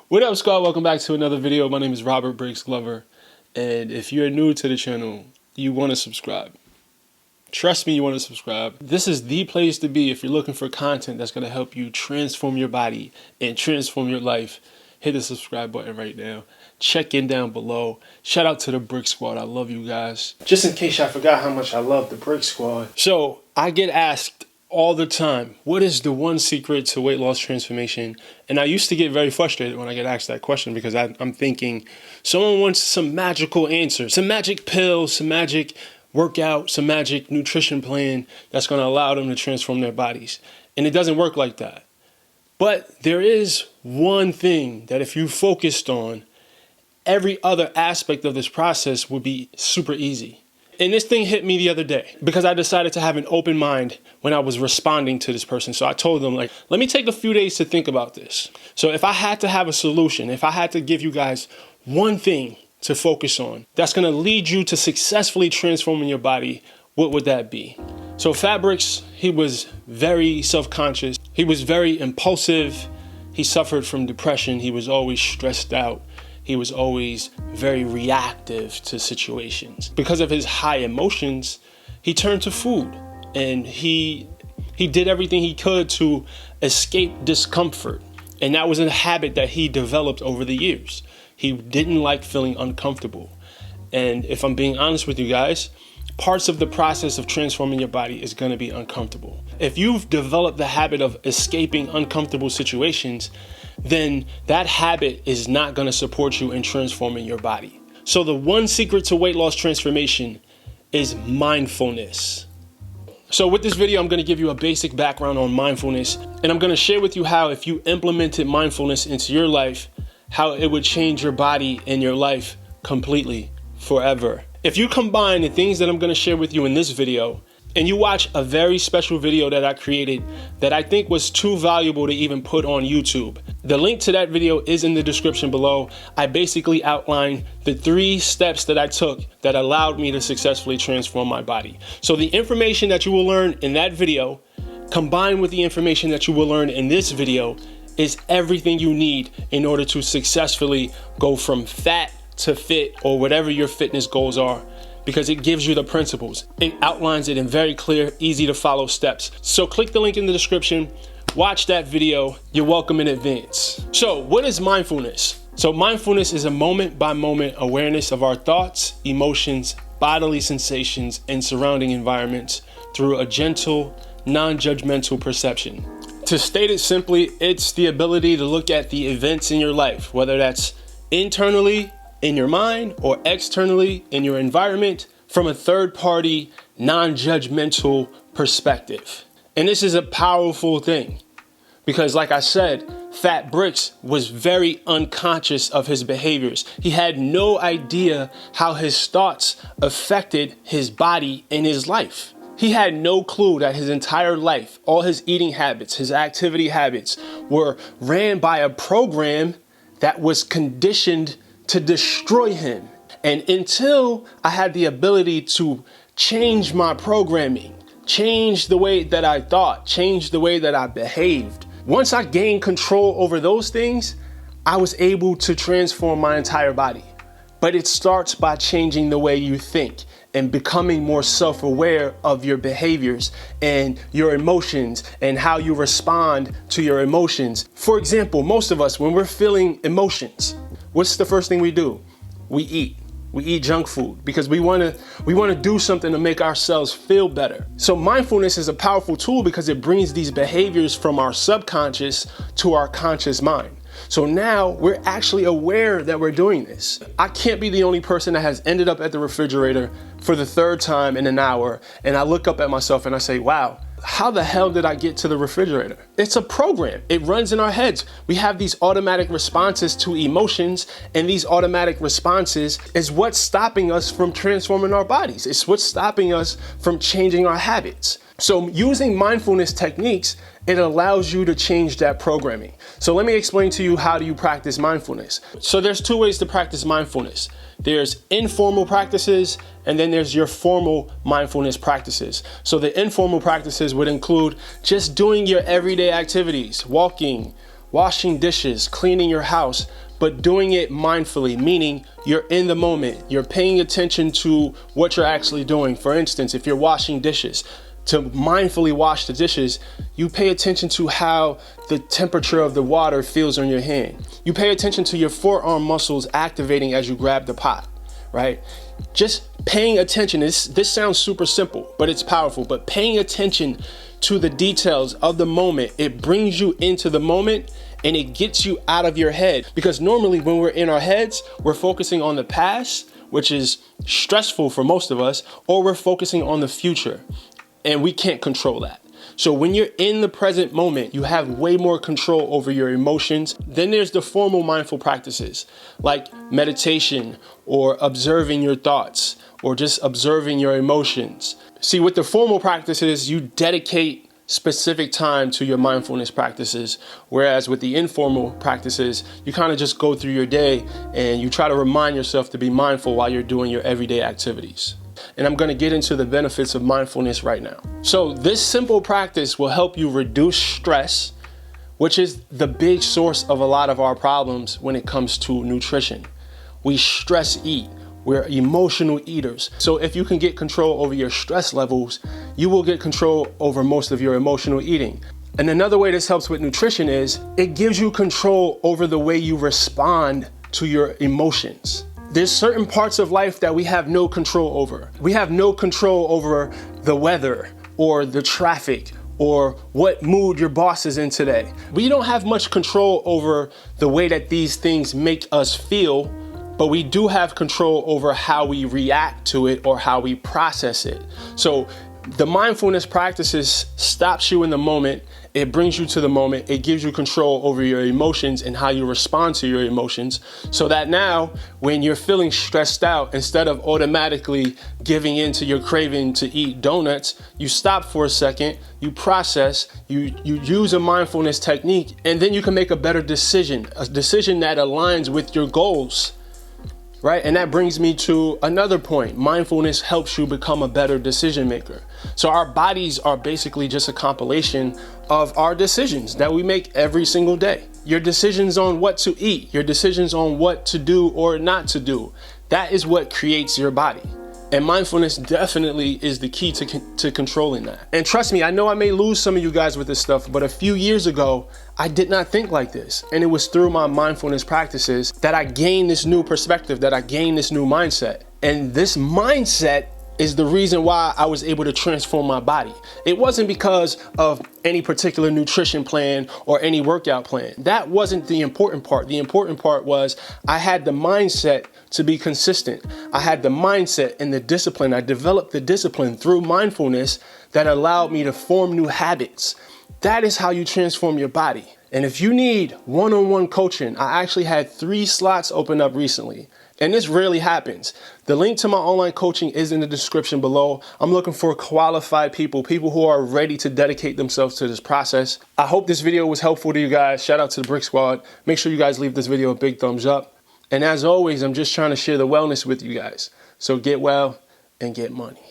What up, squad? Welcome back to another video. My name is Robert Brix Glover, and if you're new to the channel, you want to subscribe. Trust me, you want to subscribe. This is the place to be if you're looking for content that's going to help you transform your body and transform your life. Hit the subscribe button right now. Check in down below. Shout out to the Brix Squad. I love you guys. Just in case I forgot how much I love the Brix Squad. So I get asked all the time, what is the one secret to weight loss transformation? And I used to get very frustrated when I get asked that question because I'm thinking someone wants some magical answer, some magic pills, some magic workout, some magic nutrition plan that's going to allow them to transform their bodies. And it doesn't work like that. But there is one thing that if you focused on, every other aspect of this process would be super easy. And this thing hit me the other day because I decided to have an open mind when I was responding to this person. So I told them, let me take a few days to think about this. So if I had to have a solution, if I had to give you guys one thing to focus on that's going to lead you to successfully transforming your body, what would that be? So Brix, he was very self-conscious. He was very impulsive. He suffered from depression. He was always stressed out. He was always very reactive to situations. Because of his high emotions, he turned to food and he did everything he could to escape discomfort. And that was a habit that he developed over the years. He didn't like feeling uncomfortable. And if I'm being honest with you guys, parts of the process of transforming your body is going to be uncomfortable. If you've developed the habit of escaping uncomfortable situations, then that habit is not going to support you in transforming your body. So the one secret to weight loss transformation is mindfulness. So with this video, I'm going to give you a basic background on mindfulness, and I'm going to share with you how if you implemented mindfulness into your life, how it would change your body and your life completely, forever. If you combine the things that I'm going to share with you in this video, and you watch a very special video that I created that I think was too valuable to even put on YouTube, the link to that video is in the description below. I basically outlined the 3 steps that I took that allowed me to successfully transform my body. So the information that you will learn in that video, combined with the information that you will learn in this video, is everything you need in order to successfully go from fat to fit, or whatever your fitness goals are, because it gives you the principles. It outlines it in very clear, easy to follow steps. So click the link in the description, watch that video. You're welcome in advance. So what is mindfulness? So mindfulness is a moment by moment awareness of our thoughts, emotions, bodily sensations, and surrounding environments through a gentle, non-judgmental perception. To state it simply, it's the ability to look at the events in your life, whether that's internally in your mind or externally in your environment, from a third-party, non-judgmental perspective. And this is a powerful thing because, like I said, Brix was very unconscious of his behaviors. He had no idea how his thoughts affected his body and his life. He had no clue that his entire life, all his eating habits, his activity habits were ran by a program that was conditioned to destroy him. And until I had the ability to change my programming, change the way that I thought, change the way that I behaved, once I gained control over those things, I was able to transform my entire body. But it starts by changing the way you think and becoming more self-aware of your behaviors and your emotions and how you respond to your emotions. For example, most of us, when we're feeling emotions, what's the first thing we do? We eat. We eat junk food because we want to do something to make ourselves feel better. So mindfulness is a powerful tool because it brings these behaviors from our subconscious to our conscious mind. So now we're actually aware that we're doing this. I can't be the only person that has ended up at the refrigerator for the 3rd time in an hour, and I look up at myself and I say, wow, how the hell did I get to the refrigerator? It's a program. It runs in our heads. We have these automatic responses to emotions, and these automatic responses is what's stopping us from transforming our bodies. It's what's stopping us from changing our habits. So using mindfulness techniques, it allows you to change that programming. So let me explain to you how do you practice mindfulness. So there's 2 ways to practice mindfulness. There's informal practices, and then there's your formal mindfulness practices. So the informal practices would include just doing your everyday activities, walking, washing dishes, cleaning your house, but doing it mindfully, meaning you're in the moment. You're paying attention to what you're actually doing. For instance, if you're washing dishes, to mindfully wash the dishes, you pay attention to how the temperature of the water feels on your hand. You pay attention to your forearm muscles activating as you grab the pot, right? Just paying attention. This sounds super simple, but it's powerful. But paying attention to the details of the moment, it brings you into the moment and it gets you out of your head. Because normally when we're in our heads, we're focusing on the past, which is stressful for most of us, or we're focusing on the future. And we can't control that. So when you're in the present moment, you have way more control over your emotions. Then there's the formal mindful practices like meditation or observing your thoughts or just observing your emotions. See, with the formal practices, you dedicate specific time to your mindfulness practices. Whereas with the informal practices, you kind of just go through your day and you try to remind yourself to be mindful while you're doing your everyday activities. And I'm going to get into the benefits of mindfulness right now. So this simple practice will help you reduce stress, which is the big source of a lot of our problems when it comes to nutrition. We stress eat. We're emotional eaters. So if you can get control over your stress levels, you will get control over most of your emotional eating. And another way this helps with nutrition is it gives you control over the way you respond to your emotions. There's certain parts of life that we have no control over. We have no control over the weather or the traffic or what mood your boss is in today. We don't have much control over the way that these things make us feel, but we do have control over how we react to it or how we process it. So the mindfulness practices stops you in the moment. It brings you to the moment. It gives you control over your emotions and how you respond to your emotions, so that now when you're feeling stressed out, instead of automatically giving in to your craving to eat donuts, you stop for a second, you process, you use a mindfulness technique, and then you can make a better decision, a decision that aligns with your goals. Right? And that brings me to another point. Mindfulness helps you become a better decision maker. So our bodies are basically just a compilation of our decisions that we make every single day. Your decisions on what to eat, your decisions on what to do or not to do, that is what creates your body. And mindfulness definitely is the key to controlling that. And trust me, I know I may lose some of you guys with this stuff, but a few years ago, I did not think like this. And it was through my mindfulness practices that I gained this new perspective, that I gained this new mindset. And this mindset is the reason why I was able to transform my body. It wasn't because of any particular nutrition plan or any workout plan. That wasn't the important part. The important part was I had the mindset to be consistent. I had the mindset and the discipline. I developed the discipline through mindfulness that allowed me to form new habits. That is how you transform your body. And if you need one-on-one coaching, I actually had 3 slots open up recently. And this rarely happens. The link to my online coaching is in the description below. I'm looking for qualified people who are ready to dedicate themselves to this process. I hope this video was helpful to you guys. Shout out to the Brix squad. Make sure you guys leave this video a big thumbs up. And as always, I'm just trying to share the wellness with you guys. So get well and get money.